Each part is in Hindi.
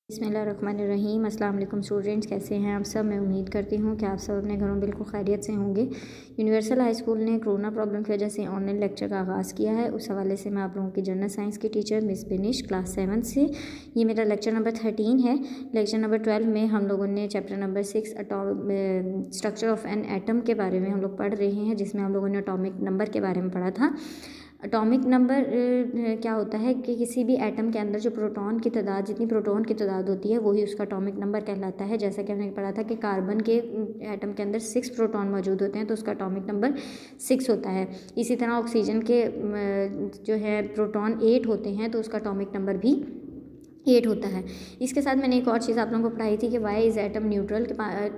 बिस्मिल्लाहिर्रहमानिर्रहीम। अस्सलाम वालेकुम स्टूडेंट्स, कैसे हैं आप सब। मैं उम्मीद करती हूँ कि आप सब अपने घरों में बिल्कुल खैरियत से होंगे। यूनिवर्सल हाई स्कूल ने कोरोना प्रॉब्लम की वजह से ऑनलाइन लेक्चर का आगाज़ किया है। उस हवाले से मैं आप लोगों की जनरल साइंस की टीचर मिस बिनिश क्लास 7 से, ये मेरा लेक्चर नंबर 13 है। लेक्चर नंबर 12 में हम लोगों ने chapter number 6 structure of an atom के बारे में हम लोग पढ़ रहे हैं, जिसमें हम लोगों ने एटॉमिक नंबर के बारे में पढ़ा था। एटॉमिक नंबर क्या होता है कि किसी भी एटम के अंदर जो प्रोटॉन की तादाद, जितनी प्रोटॉन की तादाद होती है वही उसका एटॉमिक नंबर कहलाता है। जैसा कि हमने पढ़ा था कि कार्बन के एटम के अंदर 6 प्रोटॉन मौजूद होते हैं तो उसका एटॉमिक नंबर 6 होता है। इसी तरह ऑक्सीजन के जो है प्रोटॉन 8 होते हैं तो उसका एटॉमिक नंबर भी 8 होता है। इसके साथ मैंने एक और चीज़ आप लोगों को पढ़ाई थी कि why is atom neutral,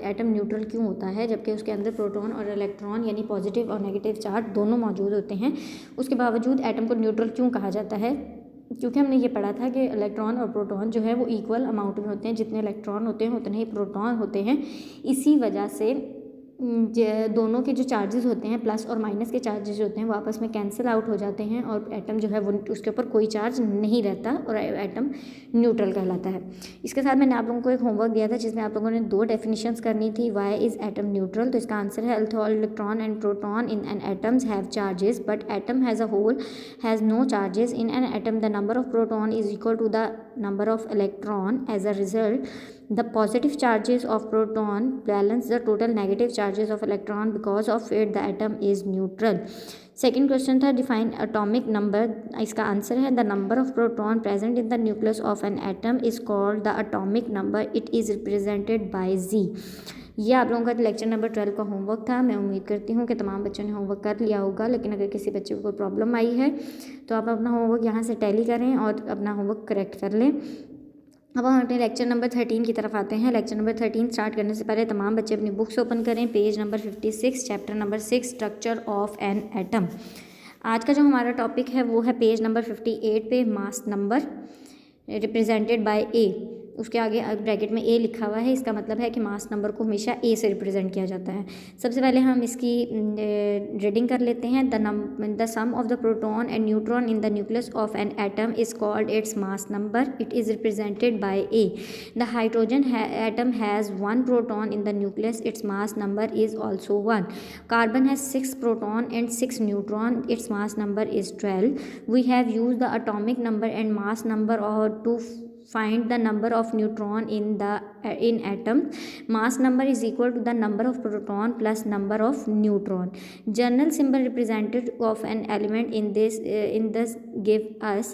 atom neutral क्यों होता है जबकि उसके अंदर प्रोटॉन और इलेक्ट्रॉन यानी पॉजिटिव और नेगेटिव चार्ज दोनों मौजूद होते हैं। उसके बावजूद एटम को न्यूट्रल क्यों कहा जाता है, क्योंकि हमने ये पढ़ा था कि इलेक्ट्रॉन और प्रोटॉन जो है वो इक्वल अमाउंट में होते हैं। जितने इलेक्ट्रॉन होते हैं उतने ही प्रोटॉन होते हैं। इसी वजह से दोनों के जो चार्जेस होते हैं, प्लस और माइनस के चार्जेस होते हैं, वो आपस में कैंसिल आउट हो जाते हैं और एटम जो है वो उसके ऊपर कोई चार्ज नहीं रहता और एटम न्यूट्रल कहलाता है। इसके साथ मैंने आप लोगों को एक होमवर्क दिया था जिसमें आप लोगों ने 2 डेफिनेशंस करनी थी। वाई इज़ एटम न्यूट्रल, तो इसका आंसर है all electron and proton in an atoms have charges but atom has a whole has no charges. In an atom the number of proton is equal to the number of electron. As a result, the positive charges of proton balance the total negative charges of electron. Because of it the atom is neutral. Second question था डिफाइन एटॉमिक नंबर। इसका आंसर है the number of proton present in the nucleus of an atom is called the atomic number. It is represented by Z. ये आप लोगों का लेक्चर नंबर 12 का होमवर्क था। मैं उम्मीद करती हूँ कि तमाम बच्चों ने होमवर्क कर लिया होगा, लेकिन अगर किसी बच्चे को कोई प्रॉब्लम आई है तो आप अपना होमवर्क यहाँ से टैली करें और अपना होमवर्क करेक्ट कर लें। अब हम अपने लेक्चर नंबर 13 की तरफ आते हैं। लेक्चर नंबर 13 स्टार्ट करने से पहले तमाम बच्चे अपनी बुक्स ओपन करें। Page number 56, chapter number 6 structure of an atom. आज का जो हमारा टॉपिक है वो है पेज नंबर 58 पे मास नंबर रिप्रेजेंटेड बाय ए। उसके आगे ब्रैकेट में ए लिखा हुआ है, इसका मतलब है कि मास नंबर को हमेशा ए से रिप्रेजेंट किया जाता है। सबसे पहले हम इसकी रीडिंग कर लेते हैं। The sum of the proton and neutron in the nucleus of an atom is called its mass number. It is represented by A. The hydrogen atom has 1 proton in the nucleus, its mass number is also 1। Carbon has 6 proton and 6 neutron, its mass number is 12। We have used the atomic number and mass number और to find the number of neutron in atom. Mass number is equal to the number of proton plus number of neutron. General symbol representative of an element in this give us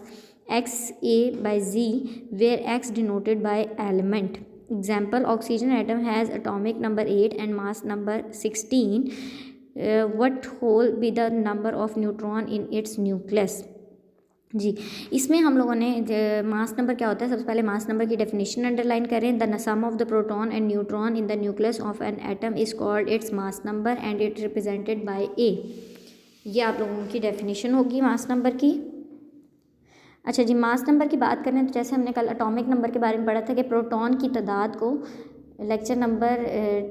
x a by z, where x denoted by element. Example: oxygen atom has atomic number 8 and mass number 16. What will be the number of neutron in its nucleus? जी, इसमें हम लोगों ने मास नंबर क्या होता है, सबसे पहले मास नंबर की डेफिनेशन अंडरलाइन करें। The sum of the proton and neutron in the nucleus of an atom is called its mass number and it represented by A. ये आप लोगों की डेफिनेशन होगी मास नंबर की। अच्छा जी, मास नंबर की बात करें तो जैसे हमने कल एटॉमिक नंबर के बारे में पढ़ा था कि प्रोटॉन की तादाद को, लेक्चर नंबर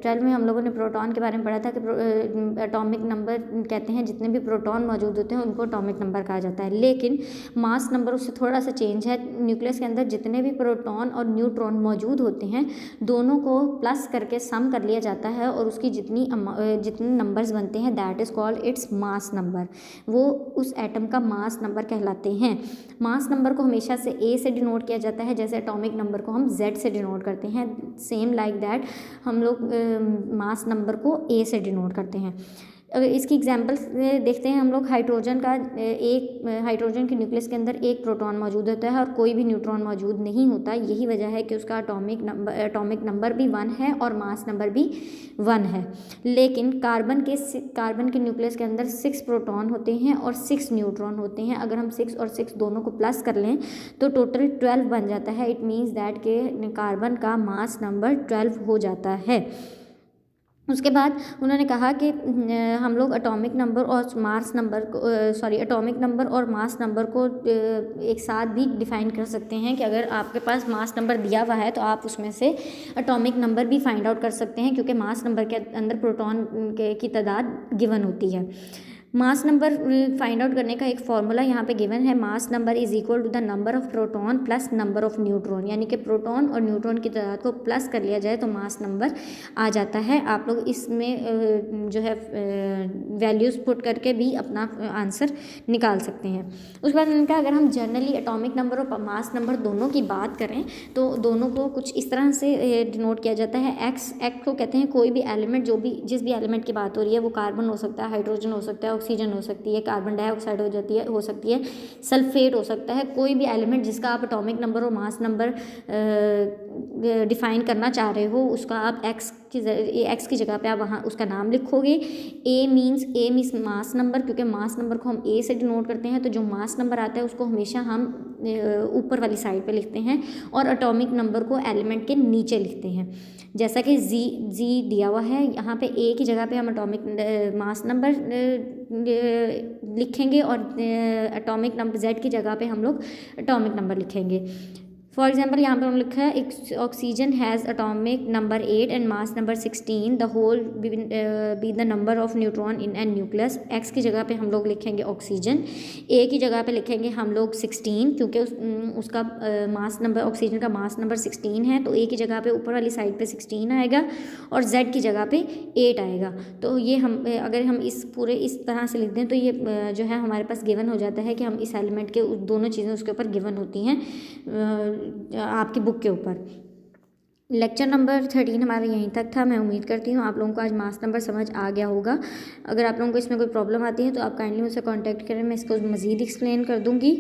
12 में हम लोगों ने प्रोटॉन के बारे में पढ़ा था कि एटॉमिक नंबर कहते हैं जितने भी प्रोटॉन मौजूद होते हैं उनको एटॉमिक नंबर कहा जाता है। लेकिन मास नंबर उससे थोड़ा सा चेंज है। न्यूक्लियस के अंदर जितने भी प्रोटॉन और न्यूट्रॉन मौजूद होते हैं दोनों को प्लस करके सम कर लिया जाता है और उसकी जितने नंबर्स बनते हैं that is called its mass number. वो उस एटम का मास नंबर कहलाते हैं। मास नंबर को हमेशा से ए से डिनोट किया जाता है, जैसे एटॉमिक नंबर को हम जेड से डिनोट करते हैं। सेम लाइक दैट हम लोग मास नंबर को ए से डिनोट करते हैं। अगर इसकी एग्जांपल देखते हैं हम लोग, हाइड्रोजन हाइड्रोजन के न्यूक्लियस के अंदर एक प्रोटॉन मौजूद होता है और कोई भी न्यूट्रॉन मौजूद नहीं होता। यही वजह है कि उसका एटॉमिक नंबर भी 1 है और मास नंबर भी 1 है। लेकिन कार्बन के न्यूक्लियस के अंदर 6 प्रोटॉन होते हैं और 6 न्यूट्रॉन होते हैं। अगर हम 6 और 6 दोनों को प्लस कर लें तो टोटल 12 बन जाता है। इट मीन्स दैट के कार्बन का मास नंबर 12 हो जाता है। उसके बाद उन्होंने कहा कि हम लोग एटॉमिक नंबर और मास नंबर को एक साथ भी डिफ़ाइन कर सकते हैं कि अगर आपके पास मास नंबर दिया हुआ है तो आप उसमें से एटॉमिक नंबर भी फाइंड आउट कर सकते हैं, क्योंकि मास नंबर के अंदर प्रोटॉन की तादाद गिवन होती है। मास नंबर फाइंड आउट करने का एक फार्मूला यहाँ पे गिवन है, mass number is equal to the number of proton plus number of neutron, यानी कि प्रोटॉन और न्यूट्रॉन की तादाद को प्लस कर लिया जाए तो मास नंबर आ जाता है। आप लोग इसमें जो है वैल्यूज़ पुट करके भी अपना आंसर निकाल सकते हैं। उसके बाद मैंने कहा अगर हम जनरली एटॉमिक नंबर और मास नंबर दोनों की बात करें तो दोनों को कुछ इस तरह से डिनोट किया जाता है। एक्स को कहते हैं कोई भी एलिमेंट, जो भी जिस भी एलिमेंट की बात हो रही है, वो कार्बन हो सकता है, हाइड्रोजन हो सकता है, ऑक्सीजन हो सकती है, कार्बन डाइऑक्साइड हो सकती है, सल्फेट हो सकता है, कोई भी एलिमेंट जिसका आप एटॉमिक नंबर और मास नंबर डिफाइन करना चाह रहे हो, उसका आप एक्स की जगह पे आप वहाँ उसका नाम लिखोगे। ए मीन्स मास नंबर, क्योंकि मास नंबर को हम ए से डिनोट करते हैं, तो जो मास नंबर आता है उसको हमेशा हम ऊपर वाली साइड पे लिखते हैं और एटॉमिक नंबर को एलिमेंट के नीचे लिखते हैं। जैसा कि जी दिया हुआ है, यहाँ पे ए की जगह पे हम एटॉमिक मास नंबर लिखेंगे और एटॉमिक नंबर जेड की जगह पे हम लोग एटॉमिक नंबर लिखेंगे। फॉर एग्जाम्पल यहाँ पर हम लिखा है oxygen has atomic number 8 and mass number 16, the whole be the number of neutron in an nucleus. X की जगह पे हम लोग लिखेंगे ऑक्सीजन, ए की जगह पे लिखेंगे हम लोग 16, क्योंकि उसका मास नंबर, ऑक्सीजन का मास नंबर 16 है, तो ए की जगह पे ऊपर वाली साइड पे 16 आएगा और जेड की जगह पे 8 आएगा। तो ये हम अगर हम इस पूरे इस तरह से लिख दें तो ये जो है हमारे पास गिवन हो जाता है कि हम इस एलिमेंट के दोनों चीज़ें उसके ऊपर गिवन होती हैं आपकी बुक के ऊपर। लेक्चर नंबर 13 हमारा यहीं तक था। मैं उम्मीद करती हूँ आप लोगों को आज मास नंबर समझ आ गया होगा। अगर आप लोगों को इसमें कोई प्रॉब्लम आती है तो आप काइंडली मुझसे कांटेक्ट करें, मैं इसको मज़ीद एक्सप्लेन कर दूँगी।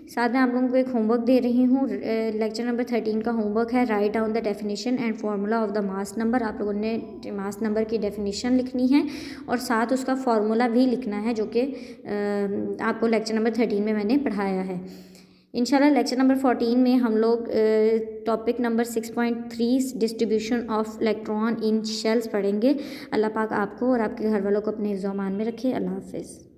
साथ में आप लोगों को एक होमवर्क दे रही हूँ। लेक्चर नंबर 13 का होमवर्क है write down the definition and formula of the mass number. आप लोगों ने मास नंबर की डेफिनेशन लिखनी है और साथ उसका फार्मूला भी लिखना है, जो कि आपको लेक्चर नंबर 13 में मैंने पढ़ाया है। इंशाल्लाह लेक्चर नंबर 14 में हम लोग topic number 6.3 distribution of electron in shells पढ़ेंगे। अल्लाह पाक आपको और आपके घर वालों को अपने ज़मान में रखे। अल्लाह हाफ़िज़।